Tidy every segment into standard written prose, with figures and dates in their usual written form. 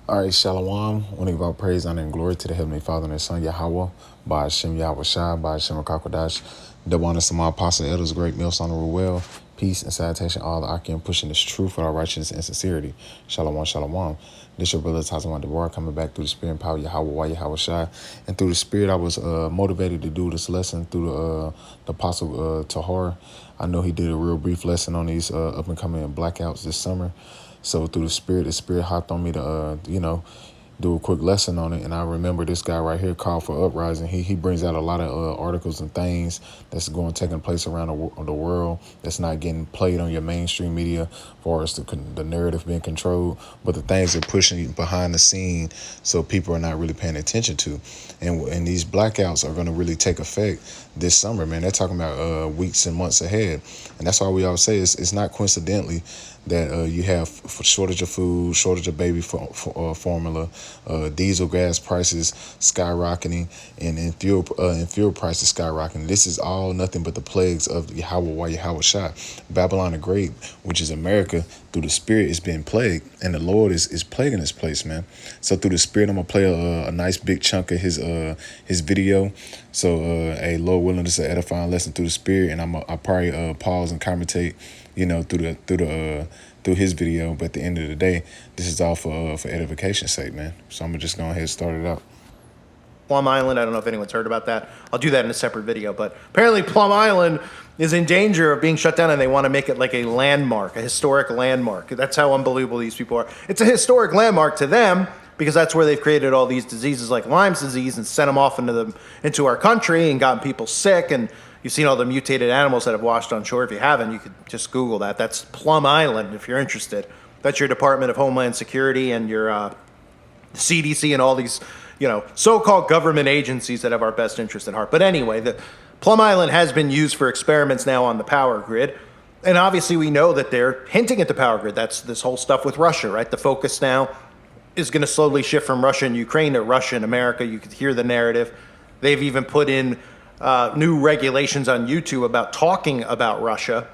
All right, Shalom. Want to give all praise, honor, and glory to the Heavenly Father and His Son, Yahweh, by Hashem Yahweh Shai, by Hashem Rakakwadash. Double honor to my apostle, elders, great meals, honorable well, peace and salutation, all the Akim pushing this truth with our righteousness and sincerity. Shalom, shalom. This your brother Tazama Deborah coming back through the spirit and power of Yahweh, Yahweh Shai. And through the spirit, I was motivated to do this lesson through the apostle Tahar. I know he did a real brief lesson on these up and coming blackouts this summer. So through the spirit hopped on me to, do a quick lesson on it. And I remember this guy right here, Call for Uprising. He brings out a lot of articles and things that's taking place around the world that's not getting played on your mainstream media, as far as the narrative being controlled, but the things they're pushing behind the scene, so people are not really paying attention to. And these blackouts are going to really take effect this summer, man. They're talking about weeks and months ahead. And that's why we always say it's not coincidentally that you have shortage of food, shortage of baby formula, diesel gas prices skyrocketing, and fuel prices skyrocketing. This is all nothing but the plagues of Yahweh Shai. Babylon the Great, which is America, through the Spirit is being plagued, and the Lord is plaguing this place, man. So through the Spirit, I'm gonna play a nice big chunk of his video. So a Lord willing, this is an edifying lesson through the Spirit, and I'll probably pause and commentate, through his video. But at the end of the day, this is all for edification's sake, man. So I'm gonna just go ahead and start it out. Plum Island, I don't know if anyone's heard about that. I'll do that in a separate video. But apparently Plum Island is in danger of being shut down, and they want to make it like a landmark, a historic landmark. That's how unbelievable these people are. It's a historic landmark to them because that's where they've created all these diseases like Lyme's disease and sent them off into our country and gotten people sick. And you've seen all the mutated animals that have washed on shore. If you haven't, you could just Google that. That's Plum Island if you're interested. That's your Department of Homeland Security and your CDC and all these so-called government agencies that have our best interest at heart. But anyway, the Plum Island has been used for experiments now on the power grid. And obviously we know that they're hinting at the power grid. That's this whole stuff with Russia, right? The focus now is going to slowly shift from Russia and Ukraine to Russia and America. You could hear the narrative. They've even put in new regulations on YouTube about talking about Russia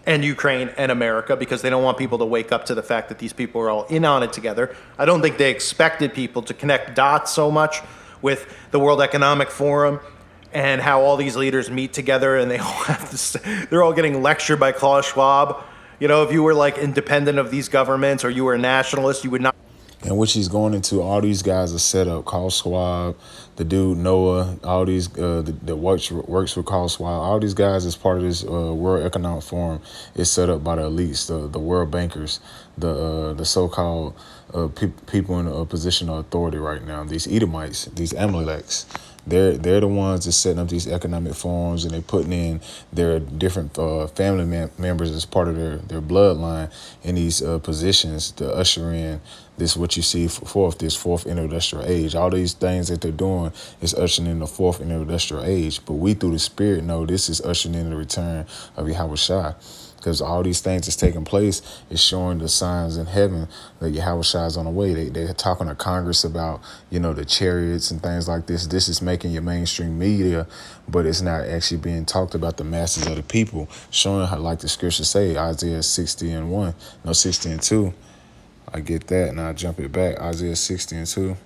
and Ukraine and America because they don't want people to wake up to the fact that these people are all in on it together. I don't think they expected people to connect dots so much with the World Economic Forum and how all these leaders meet together and they all have they're all getting lectured by Klaus Schwab. If you were like independent of these governments or you were a nationalist, you would not. And which he's going into, all these guys are set up. Carl Schwab, the dude Noah, all these that works with Carl Schwab, all these guys as part of this World Economic Forum is set up by the elites, the world bankers, the so-called people in a position of authority right now. These Edomites, these Amaleks. They're the ones that's setting up these economic forums, and they're putting in their different family members as part of their bloodline in these positions to usher in this, what you see this fourth industrial age. All these things that they're doing is ushering in the fourth industrial age. But we through the Spirit know this is ushering in the return of Yahweh Shai. Because all these things that's taking place is showing the signs in heaven that Yahweh Shai is on the way. They're talking to Congress about, the chariots and things like this. This is making your mainstream media, but it's not actually being talked about the masses of the people, showing how, like the scriptures say, Isaiah 60 and 2. I get that, and I jump it back. Isaiah 60 and 2.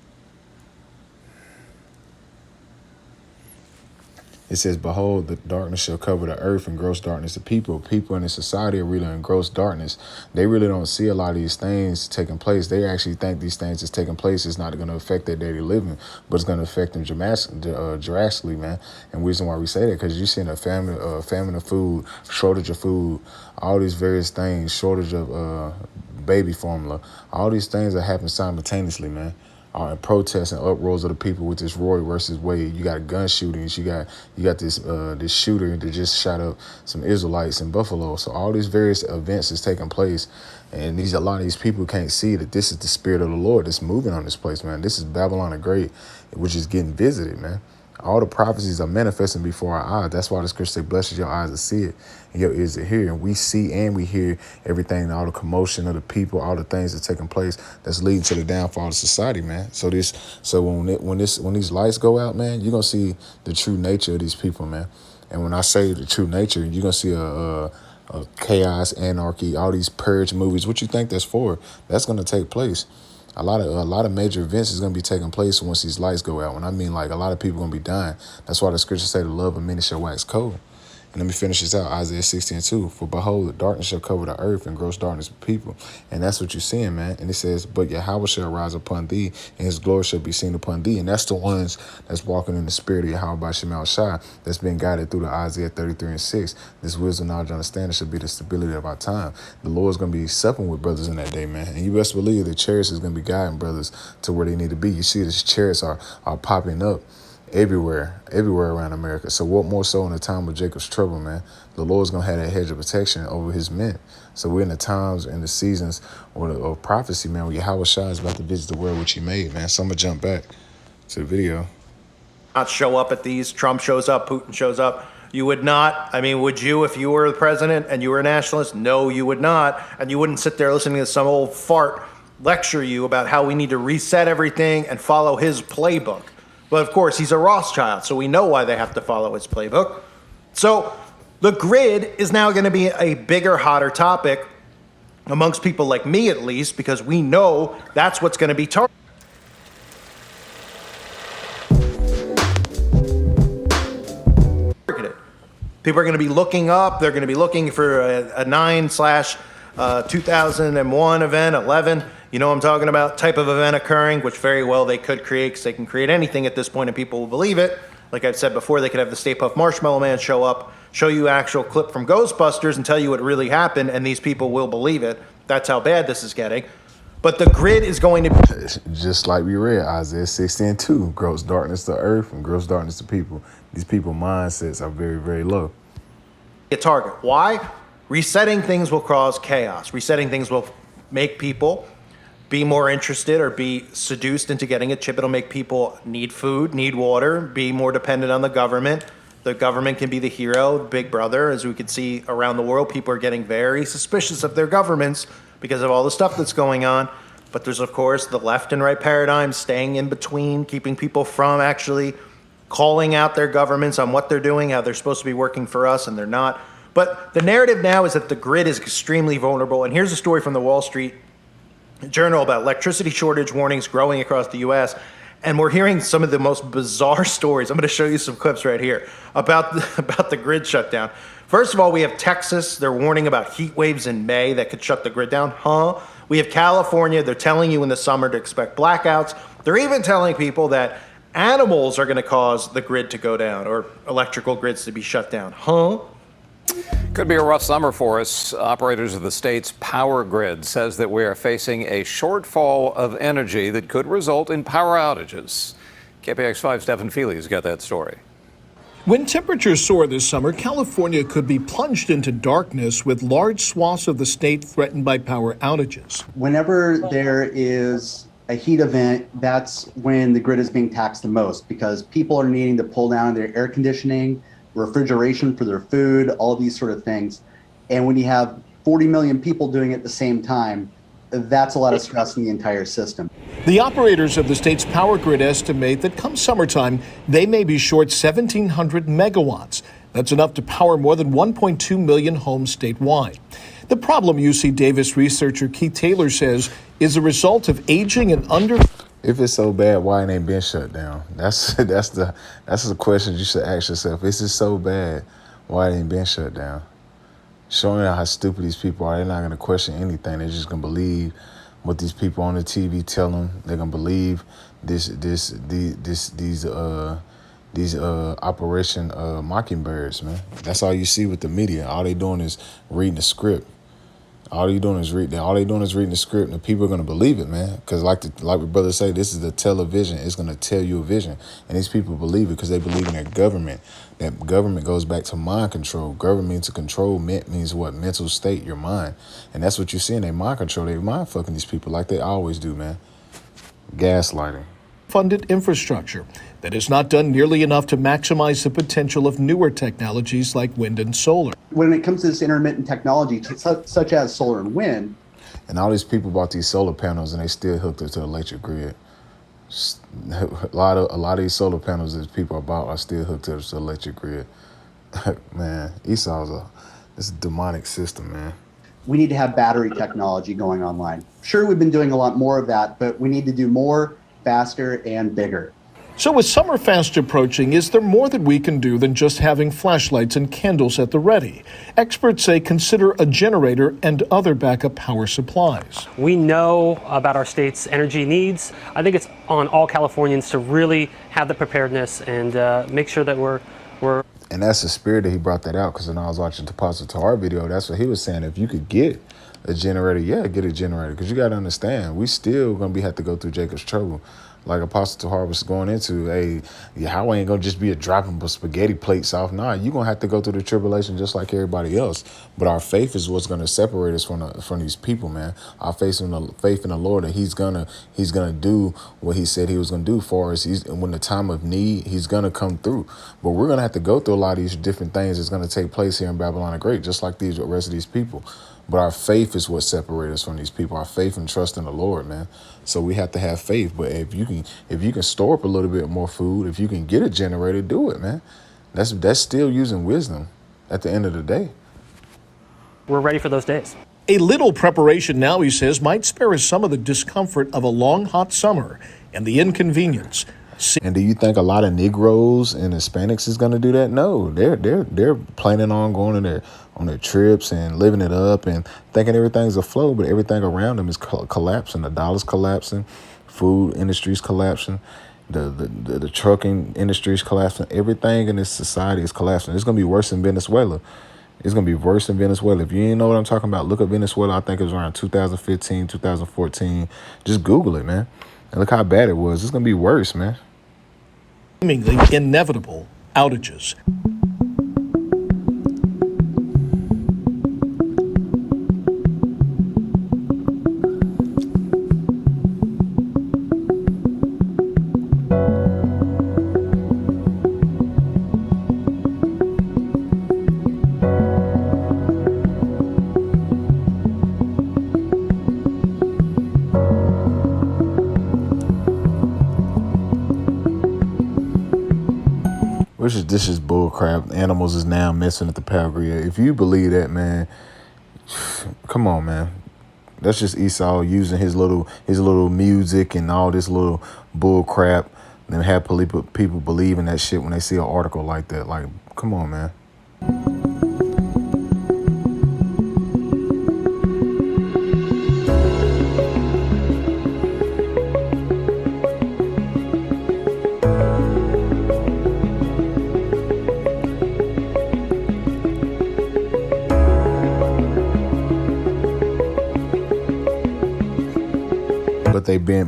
It says, behold, the darkness shall cover the earth and gross darkness the people. People in the society are really in gross darkness. They really don't see a lot of these things taking place. They actually think these things that's taking place is not going to affect their daily living, but it's going to affect them drastically, man. And the reason why we say that, because you're seeing a famine of food, shortage of food, all these various things, shortage of baby formula. All these things are happening simultaneously, man. Protests and uproars of the people with this Roy versus Wade. You got gun shootings. You got this shooter that just shot up some Israelites in Buffalo. So all these various events is taking place, and a lot of these people can't see that this is the Spirit of the Lord that's moving on this place, man. This is Babylon the Great, which is getting visited, man. All the prophecies are manifesting before our eyes. That's why the scripture say, blessed is your eyes to see it and your ears to hear. And we see and we hear everything, all the commotion of the people, all the things that's taking place that's leading to the downfall of society, man. So when these lights go out, man, you're going to see the true nature of these people, man. And when I say the true nature, you're going to see a chaos, anarchy, all these purge movies. What you think that's for? That's going to take place. A lot of major events is gonna be taking place once these lights go out. When I mean like a lot of people gonna be dying. That's why the scriptures say the love of many shall wax cold. And let me finish this out. Isaiah 60:2. For behold, the darkness shall cover the earth and gross darkness of people. And that's what you're seeing, man. And it says, but Yahweh shall rise upon thee, and his glory shall be seen upon thee. And that's the ones that's walking in the spirit of Yahweh by Shemal Shai, that's been guided through the Isaiah 33:6. This wisdom, knowledge, understanding should be the stability of our time. The Lord's gonna be supping with brothers in that day, man. And you best believe the chariots is gonna be guiding brothers to where they need to be. You see these chariots are popping up everywhere around America. So what more so in the time of Jacob's trouble, man? The Lord's gonna have that hedge of protection over his men. So we're in the times and the seasons of prophecy, man, where Yahweh Shai is about to visit the world which he made, man. So I'm gonna jump back to the video. Not show up at these. Trump shows up, Putin shows up. You would not. I mean, would you if you were the president and you were a nationalist? No, you would not. And you wouldn't sit there listening to some old fart lecture you about how we need to reset everything and follow his playbook. But of course, he's a Rothschild, so we know why they have to follow his playbook. So the grid is now going to be a bigger, hotter topic amongst people like me, at least, because we know that's what's going to be targeted. People are going to be looking up. They're going to be looking for a 9/2001 event, 11. You know what I'm talking about? Type of event occurring, which very well they could create, because they can create anything at this point and people will believe it. Like I've said before, they could have the Stay Puft Marshmallow Man show up, show you actual clip from Ghostbusters and tell you what really happened, and these people will believe it. That's how bad this is getting. But the grid is going to be just like we read, Isaiah 60:2, gross darkness to earth and gross darkness to people. These people mindsets are very, very low. a target. Why? Resetting things will cause chaos. Resetting things will make people be more interested or be seduced into getting a chip. It'll make people need food, need water, be more dependent on the government. The government can be the hero, big brother. As we can see around the world, people are getting very suspicious of their governments because of all the stuff that's going on. But there's, of course, the left and right paradigm staying in between, keeping people from actually calling out their governments on what they're doing, how they're supposed to be working for us, and they're not. But the narrative now is that the grid is extremely vulnerable. And here's a story from the Wall Street Journal about electricity shortage warnings growing across the U.S. And we're hearing some of the most bizarre stories. I'm going to show you some clips right here about the grid shutdown. First of all, we have Texas. They're warning about heat waves in May that could shut the grid down. We have California. They're telling you in the summer to expect blackouts. They're even telling people that animals are going to cause the grid to go down or electrical grids to be shut down. Could be a rough summer for us. Operators of the state's power grid says that we are facing a shortfall of energy that could result in power outages. KPX5's Stephen Feely's got that story. When temperatures soar this summer, California could be plunged into darkness with large swaths of the state threatened by power outages. Whenever there is a heat event, that's when the grid is being taxed the most because people are needing to pull down their air conditioning, refrigeration for their food, all these sort of things. And when you have 40 million people doing it at the same time, that's a lot of stress in the entire system. The operators of the state's power grid estimate that come summertime, they may be short 1,700 megawatts. That's enough to power more than 1.2 million homes statewide. The problem, UC Davis researcher Keith Taylor says, is a result of aging and If it's so bad, why ain't they been shut down? That's the question you should ask yourself. Is it so bad, why ain't been shut down? Showing how stupid these people are. They're not gonna question anything. They're just gonna believe what these people on the TV tell them. They're gonna believe these Operation Mockingbirds, man. That's all you see with the media. All they doing is reading the script. All they doing is reading the script, and people are gonna believe it, man. Because like my brother say, this is the television. It's gonna tell you a vision, and these people believe it because they believe in their government. That government goes back to mind control. Government to control means what? Mental state, your mind, and that's what you see in their mind control. They mind fucking these people like they always do, man. Gaslighting. funded infrastructure that is not done nearly enough to maximize the potential of newer technologies like wind and solar. When it comes to this intermittent technology, such as solar and wind, and all these people bought these solar panels and they still hooked up to the electric grid. A lot of these solar panels that people are bought are still hooked up to the electric grid. Man, Esau's it's a demonic system, man. we need to have battery technology going online. Sure, we've been doing a lot more of that, but we need to do more, faster, and bigger. So with summer fast approaching, is there more that we can do than just having flashlights and candles at the ready? Experts say consider a generator and other backup power supplies. We know about our state's energy needs. I think it's on all Californians to really have the preparedness and make sure that we're And that's the spirit that he brought that out, because when I was watching the Pastor Tahar video, that's what he was saying. If you could get a generator, yeah, get a generator. Because you got to understand, we still going to have to go through Jacob's trouble. Like Apostle Tahar was going into, hey, Yahweh ain't going to just be a dropping spaghetti plates off. Nah, you're going to have to go through the tribulation just like everybody else. But our faith is what's going to separate us from these people, man. Our faith in the Lord, that he's gonna do what he said he was going to do for us. When the time of need, he's going to come through. But we're going to have to go through a lot of these different things that's going to take place here in Babylon the Great, just like the rest of these people. But our faith is what separates us from these people. Our faith and trust in the Lord, man. So we have to have faith. But if you can store up a little bit more food, if you can get a generator, do it, man. That's still using wisdom at the end of the day. we're ready for those days. A little preparation now, he says, might spare us some of the discomfort of a long, hot summer and the inconvenience. And do you think a lot of Negroes and Hispanics is going to do that? No, they're planning on going on their trips and living it up and thinking everything's afloat, but everything around them is collapsing. The dollar's collapsing, food industry's collapsing, the trucking industry's collapsing. Everything in this society is collapsing. It's going to be worse than Venezuela. It's going to be worse than Venezuela. If you ain't know what I'm talking about, look up Venezuela. I think it was around 2015, 2014. Just Google it, man. And look how bad it was. It's going to be worse, man. Seemingly inevitable outages. This is bull crap. Animals is now messing at the power grid. If you believe that, man, come on, man. That's just Esau using his little music and all this little bull crap, and have people believe in that shit when they see an article like that. Like, come on, man.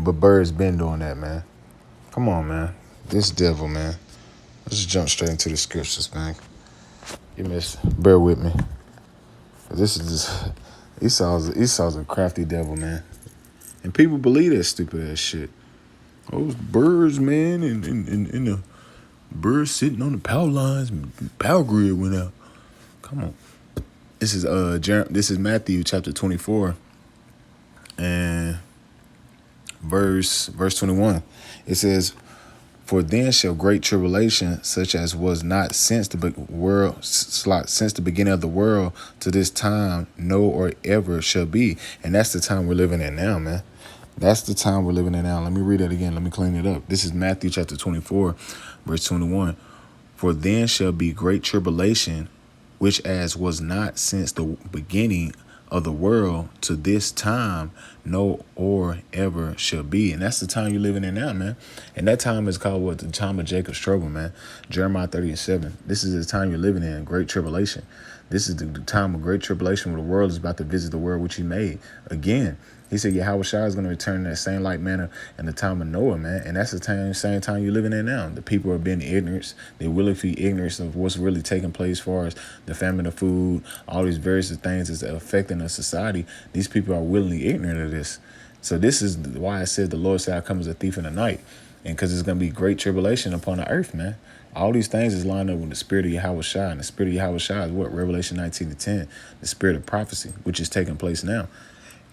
But birds been doing that, man. Come on, man. This devil, man. Let's just jump straight into the scriptures, man. Bear with me. This is just Esau's a crafty devil, man. And people believe that stupid ass shit. Those birds, man, and the birds sitting on the power lines, power grid went out. Come on. This is Matthew chapter 24. And verse 21, it says, "For then shall great tribulation, such as was not since the beginning of the world to this time, no or ever shall be." And that's the time we're living in now, man. That's the time we're living in now. Let me read it again. Let me clean it up. This is Matthew chapter 24, verse 21. "For then shall be great tribulation, which as was not since the beginning of the world to this time, no or ever shall be." And that's the time you're living in now, man. And that time is called what? The time of Jacob's trouble, man. Jeremiah 30:7. This is the time you're living in, great tribulation. This is the time of great tribulation where the world is about to visit the world which he made. Again, he said Yahweh Shai is going to return in that same like manner in the time of Noah, man. And that's the same time you're living in now. The people are being ignorant. They're willfully ignorant of what's really taking place as far as the famine of food, all these various things that's affecting the society. These people are willingly ignorant of this. So this is why I said the Lord said, "I come as a thief in the night." And because it's going to be great tribulation upon the earth, man. All these things is lined up with the spirit of Yahweh Shai. And the spirit of Yahweh Shai is what? Revelation 19:10, the spirit of prophecy, which is taking place now.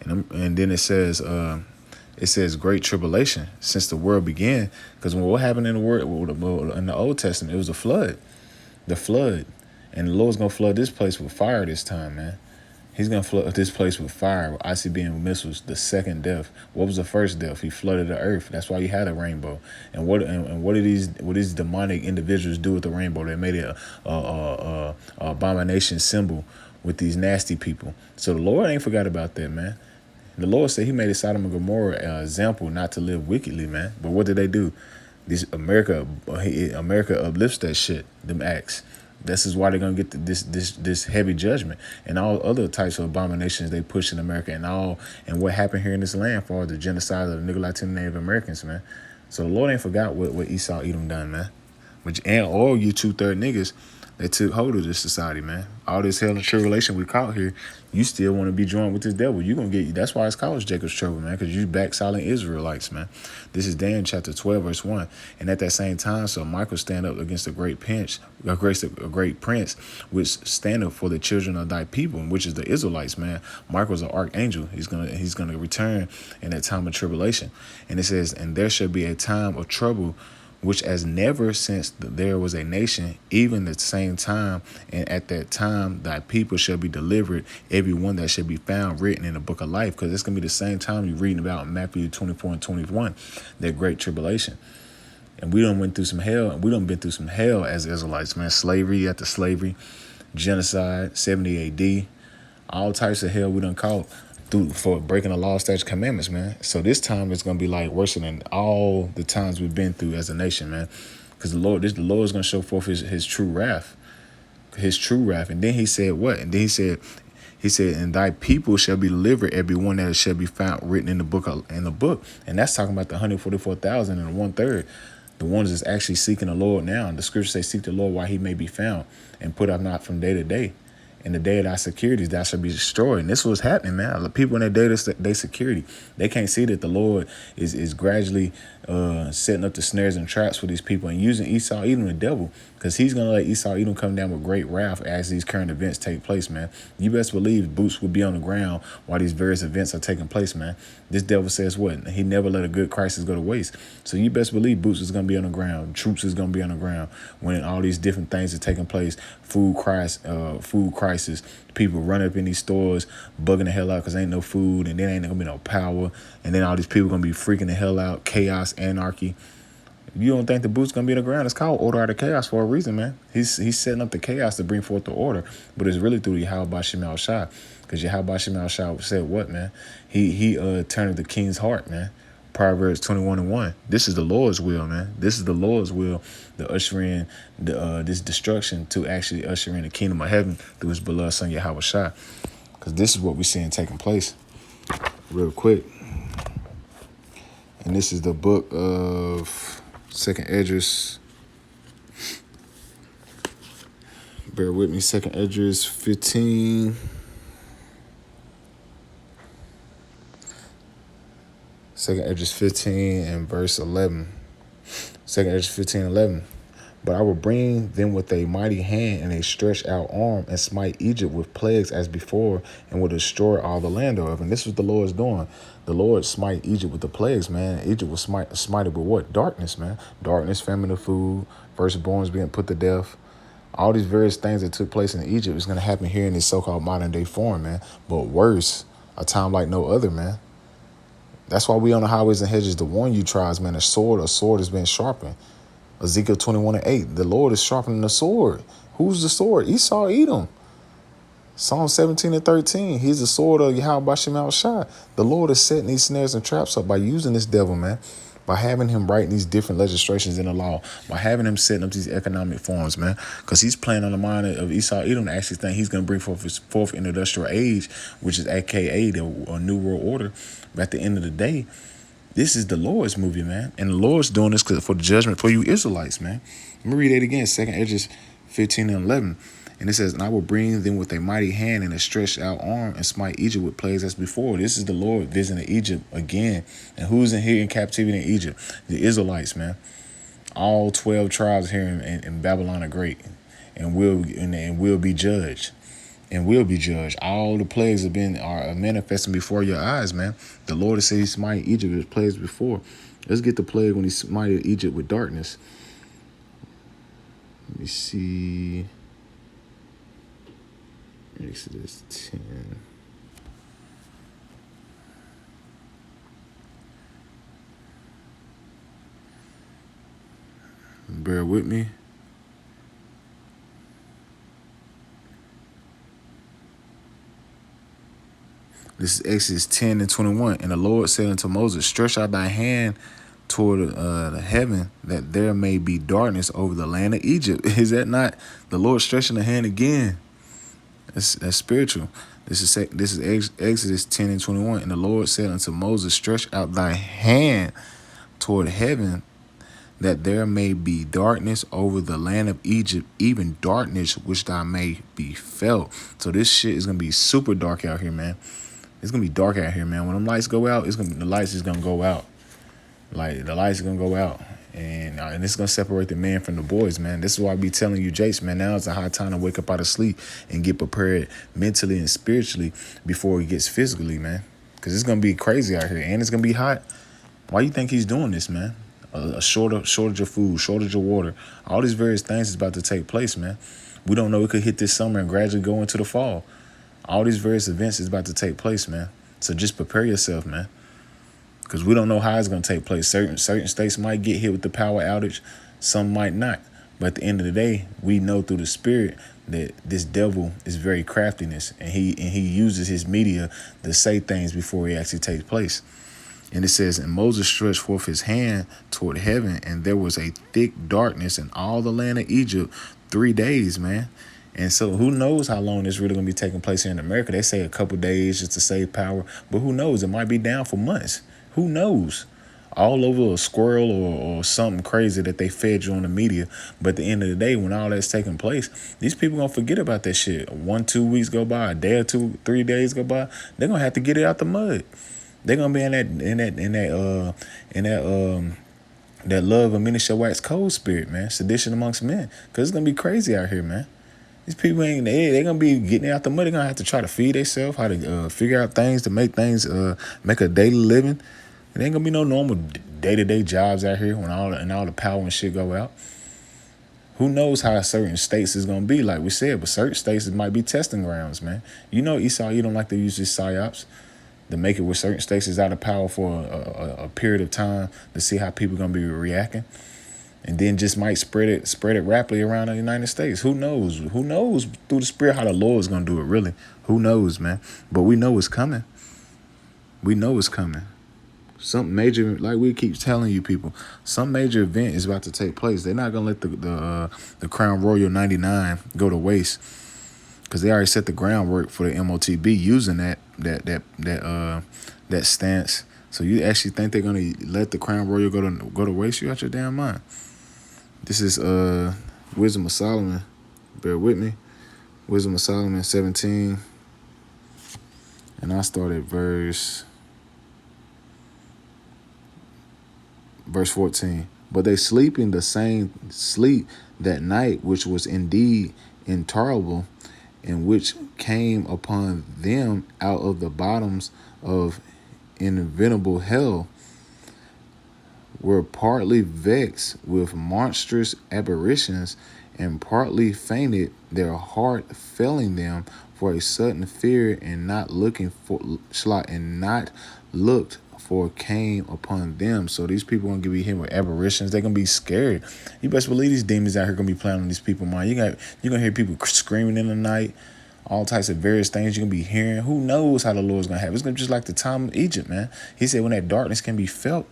And then it says great tribulation since the world began. Because what happened in the world in the Old Testament, it was a flood. The flood. And the Lord's going to flood this place with fire this time, man. He's gonna flood this place with fire, with ICBM missiles. The second death. What was the first death? He flooded the earth. That's why you had a rainbow. And what did these demonic individuals do with the rainbow? They made it a abomination symbol with these nasty people. So the Lord ain't forgot about that, man. The Lord said He made Sodom and Gomorrah example not to live wickedly, man. But what did they do? America uplifts that shit. Them acts. This is why they're gonna get this heavy judgment and all other types of abominations they push in America and what happened here in this land for the genocide of the Nigger Latino Native Americans, man. So the Lord ain't forgot what Esau Edom done, man. And all you 2/3 niggas that took hold of this society, man. All this hell and tribulation we caught here, you still want to be joined with this devil. You gonna get. That's why it's called Jacob's trouble, man. Because you back silent Israelites, man. This is Daniel chapter 12, verse 1. And at that same time, so Michael stand up against a great prince, which stand up for the children of thy people, which is the Israelites, man. Michael's an archangel. He's gonna return in that time of tribulation. And it says, and there shall be a time of trouble, which as never since there was a nation, even the same time, and at that time thy people shall be delivered, every one that shall be found written in the book of life. Because it's going to be the same time you're reading about in Matthew 24 and 21, that great tribulation. And we done went through some hell, and we done been through some hell as Israelites, man. Slavery after slavery, genocide, 70 AD, all types of hell we done caught for breaking the law, statutes, commandments, man. So this time it's gonna be like worse than all the times we've been through as a nation, man. Because the Lord is gonna show forth his true wrath, And then He said what? And then He said, and thy people shall be delivered, every one that shall be found written in the book. And that's talking about the 144,000 and 1/3. The ones that's actually seeking the Lord now. And the scriptures say, seek the Lord while He may be found, and put out not from day to day. In the day of thy securities, thou shalt be destroyed. And this was happening, man. The people in their day of their security, they can't see that the Lord is gradually setting up the snares and traps for these people and using Esau Edom, the devil, because he's going to let Esau Edom come down with great wrath as these current events take place, man. You best believe boots will be on the ground while these various events are taking place, man. This devil says what? He never let a good crisis go to waste. So you best believe boots is going to be on the ground. Troops is going to be on the ground when all these different things are taking place. Food crisis. People run up in these stores, bugging the hell out because ain't no food, and then ain't going to be no power. And then all these people going to be freaking the hell out. Chaos, anarchy. You don't think the boot's going to be on the ground? It's called order out of chaos for a reason, man. He's setting up the chaos to bring forth the order. But it's really through Yahweh Shema Shai. Because Yahweh Shema Shai said what, man? He turned the king's heart, man. Proverbs 21:1. This is the Lord's will, man. This is the Lord's will to usher in this destruction, to actually usher in the kingdom of heaven through His beloved Son, Yahweh Shai. Because this is what we're seeing taking place. Real quick. And this is the book of 2nd Esdras. Bear with me. 2nd Esdras 15. 2nd Esdras 15 and verse 11. 2nd Esdras 15:11. But I will bring them with a mighty hand and a stretched out arm, and smite Egypt with plagues as before, and will destroy all the land thereof. And this is what the Lord is doing. The Lord smite Egypt with the plagues, man. Egypt was smited with what? Darkness, man. Darkness, famine of food, firstborns being put to death. All these various things that took place in Egypt is going to happen here in this so-called modern day form, man. But worse, a time like no other, man. That's why we on the highways and hedges to warn you, tribes, man. A sword has been sharpened. Ezekiel 21:8. The Lord is sharpening the sword. Who's the sword? Esau Edom. Psalm 17:13. He's the sword of Yahweh Shema Shai. The Lord is setting these snares and traps up by using this devil, man. By having him writing these different legislations in the law. By having him setting up these economic forms, man. Because he's playing on the mind of Esau Edom to actually think he's going to bring forth his fourth industrial age, which is AKA the New World Order. But at the end of the day, this is the Lord's movie, man. And the Lord's doing this for the judgment for you Israelites, man. Let me read it again. 2nd Esdras 15:11. And it says, and I will bring them with a mighty hand and a stretched out arm, and smite Egypt with plagues as before. This is the Lord visiting Egypt again. And who's in here in captivity in Egypt? The Israelites, man. All 12 tribes here in Babylon are great and will be judged. And will be judged. All the plagues are manifesting before your eyes, man. The Lord has said He smited Egypt with plagues before. Let's get the plague when He smited Egypt with darkness. Let me see. Exodus 10. Bear with me. This is Exodus 10 and 21. And the Lord said unto Moses, stretch out thy hand toward the heaven, that there may be darkness over the land of Egypt. Is that not the Lord stretching the hand again? That's spiritual. This is Exodus 10 and 21. And the Lord said unto Moses, stretch out thy hand toward heaven, that there may be darkness over the land of Egypt, even darkness which thou may be felt. So this shit is gonna be super dark out here, man. It's gonna be dark out here, man. When them lights go out, the lights is gonna go out. Like the lights are gonna go out, and it's gonna separate the man from the boys, man. This is why I be telling you, Jace, man. Now it's a high time to wake up out of sleep and get prepared mentally and spiritually before it gets physically, man. Because it's gonna be crazy out here, and it's gonna be hot. Why you think he's doing this, man? A shortage of food, shortage of water, all these various things is about to take place, man. We don't know it could hit this summer and gradually go into the fall. All these various events is about to take place, man. So just prepare yourself, man. Because we don't know how it's going to take place. Certain states might get hit with the power outage. Some might not. But at the end of the day, we know through the spirit that this devil is very craftiness. And he uses his media to say things before it actually takes place. And it says, and Moses stretched forth his hand toward heaven, and there was a thick darkness in all the land of Egypt 3 days, man. And so who knows how long this really going to be taking place here in America. They say a couple days just to save power. But who knows? It might be down for months. Who knows? All over a squirrel or something crazy that they fed you on the media. But at the end of the day, when all that's taking place, these people going to forget about that shit. 1, 2 weeks go by, a day or 2, 3 days go by. They're going to have to get it out the mud. They're going to be that love of many shall wax cold spirit, man. Sedition amongst men. Because it's going to be crazy out here, man. These people they're going to be getting out the mud. They're going to have to try to feed themselves, how to figure out things to make things, make a daily living. It ain't going to be no normal day-to-day jobs out here when all the power and shit go out. Who knows how certain states is going to be, like we said, but certain states it might be testing grounds, man. You know Esau, you don't like to use these psyops to make it where certain states is out of power for a period of time to see how people going to be reacting. And then just might spread it rapidly around the United States. Who knows? Who knows through the spirit how the Lord is going to do it, really? Who knows, man? But we know it's coming. We know it's coming. Some major, like we keep telling you people, some major event is about to take place. They're not going to let the Crown Royal 99 go to waste because they already set the groundwork for the MOTB using that stance. So you actually think they're going to let the Crown Royal go to waste? You out your damn mind. This is Wisdom of Solomon. Bear with me. Wisdom of Solomon 17. And I start at verse 14. But they sleep in the same sleep that night, which was indeed intolerable, and which came upon them out of the bottoms of inevitable hell, were partly vexed with monstrous aberrations, and partly fainted, their heart failing them for a sudden fear, and not looked for came upon them. So these people gonna be hit with aberrations. They're gonna be scared. You best believe these demons out here gonna be playing on these people's mind. You're gonna hear people screaming in the night, all types of various things you're gonna be hearing. Who knows how the Lord's gonna have? It's gonna be just like the time of Egypt, man. He said when that darkness can be felt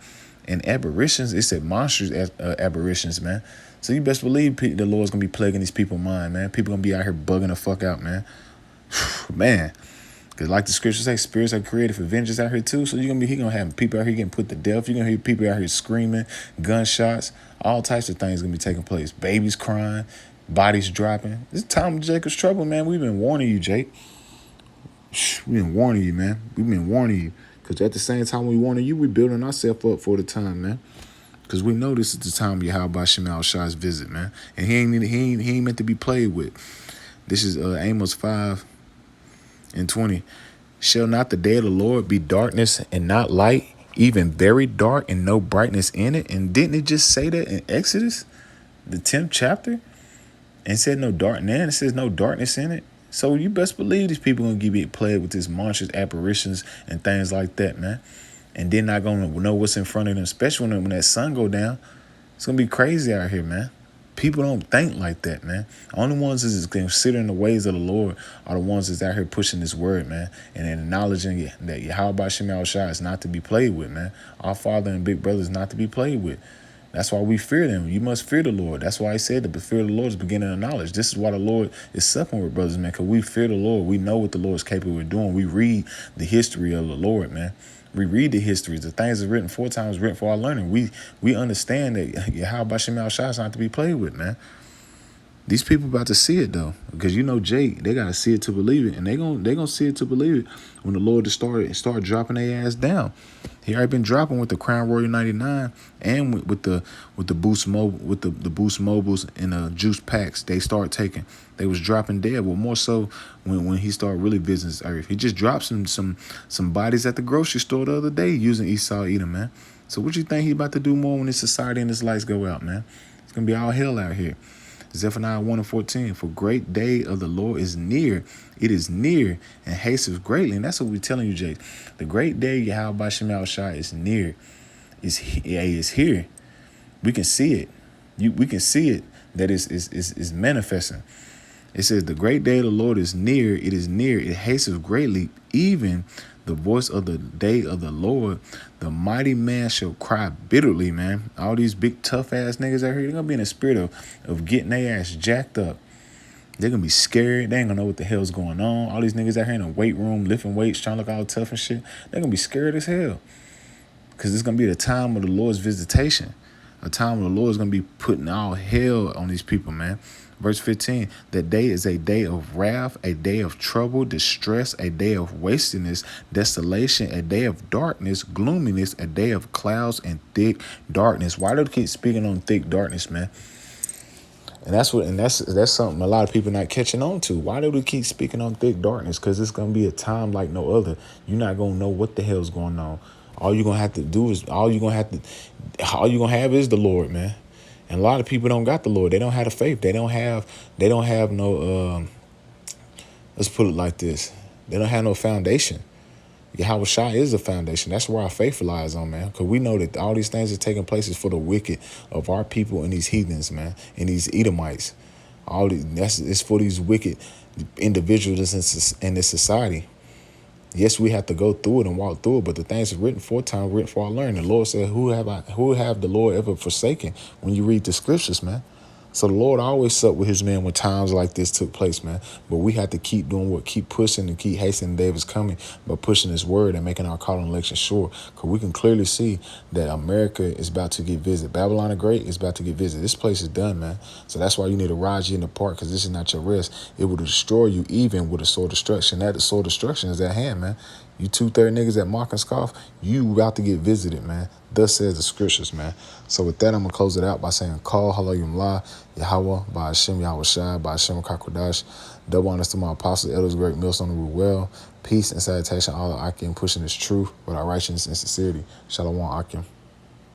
and aberrations, it said monstrous aberrations, man. So you best believe the Lord's gonna be plaguing these people's mind, man. People gonna be out here bugging the fuck out, man. Man. Because like the scriptures say, spirits are created for vengeance out here too. So he gonna have people out here getting put to death. You're gonna hear people out here screaming, gunshots, all types of things gonna be taking place. Babies crying, bodies dropping. This is time of Jacob's trouble, man. We've been warning you, Jake. We've been warning you, man. We've been warning you. Because at the same time we warning you, we building ourselves up for the time, man. Because we know this is the time of Yahweh Shemal Shah's visit, man. And he ain't meant to be played with. This is Amos 5 and 20. Shall not the day of the Lord be darkness and not light, even very dark and no brightness in it? And didn't it just say that in Exodus, the 10th chapter? And said no darkness, it says no darkness in it. So you best believe these people gonna get played with this monstrous apparitions and things like that, man. And they're not gonna know what's in front of them, especially when that sun go down. It's gonna be crazy out here, man. People don't think like that, man. The only ones that's considering the ways of the Lord are the ones that's out here pushing this word, man, and acknowledging that Yahweh Shem Yahushua is not to be played with, man. Our Father and Big Brother is not to be played with. That's why we fear them. You must fear the Lord. That's why he said the fear of the Lord is the beginning of knowledge. This is why the Lord is supping with brothers, man, because we fear the Lord. We know what the Lord is capable of doing. We read the history of the Lord, man. We read the histories. The things that's written 4 times written for our learning. We understand that Yahweh Shem Yahushua is not to be played with, man. These people about to see it though, because you know Jake, they gotta see it to believe it, and they gonna see it to believe it when the Lord start dropping their ass down. He already been dropping with the Crown Royal 99 and with the Boost Mobile with the Boost Mobiles and the Juice Packs. They start taking. They was dropping dead, but more so when he started really visiting this earth. He just dropped some bodies at the grocery store the other day using Esau Edom, man. So what you think he about to do more when this society and his lights go out, man? It's gonna be all hell out here. Zephaniah 1:14, for great day of the Lord is near. It is near and hasteth greatly. And that's what we're telling you, Jake. The great day Yahweh Shem Yahushua is near. Is here. We can see it. We can see it that is manifesting. It says the great day of the Lord is near. It is near. It hasteth greatly. Even the voice of the day of the Lord, the mighty man shall cry bitterly, man. All these big tough ass niggas out here, they're gonna be in the spirit of getting their ass jacked up. They're gonna be scared. They ain't gonna know what the hell's going on. All these niggas out here in the weight room lifting weights, trying to look all tough and shit. They're gonna be scared as hell. Cause it's gonna be the time of the Lord's visitation. A time when the Lord's gonna be putting all hell on these people, man. Verse 15, that day is a day of wrath, a day of trouble, distress, a day of wastiness, desolation, a day of darkness, gloominess, a day of clouds and thick darkness. Why do they keep speaking on thick darkness, man? And that's something a lot of people not catching on to. Why do we keep speaking on thick darkness? Because it's gonna be a time like no other. You're not gonna know what the hell's going on. All you're gonna have is the Lord, man. And a lot of people don't got the Lord. They don't have the faith. They don't have no let's put it like this. They don't have no foundation. Yahweh Shai is the foundation. That's where our faith relies on, man. Because we know that all these things are taking place is for the wicked of our people and these heathens, man, and these Edomites. It's for these wicked individuals in this society. Yes, we have to go through it and walk through it, but the things are written 4 times, written for our learning. The Lord said, who have the Lord ever forsaken? When you read the scriptures, man. So the Lord always supped with his men when times like this took place, man. But we have to keep doing keep pushing and keep hastening David's coming, but pushing his word and making our call and election sure. Because we can clearly see that America is about to get visited. Babylon the Great is about to get visited. This place is done, man. So that's why you need to rise you in the park, because this is not your rest. It will destroy you even with a sword of destruction. That the sword of destruction is at hand, man. You 2-3 niggas that mock and scoff, you about to get visited, man. Thus says the scriptures, man. So with that, I'm going to close it out by saying, call, hallelujah, la, Yahweh, by Hashem, Yahweh Shai, by Hashem, Kakodash. Double honors to my apostles, elders, great millstone, and well. Peace and salutation, all the Akim pushing this truth with our righteousness and sincerity. Shalom, Akim.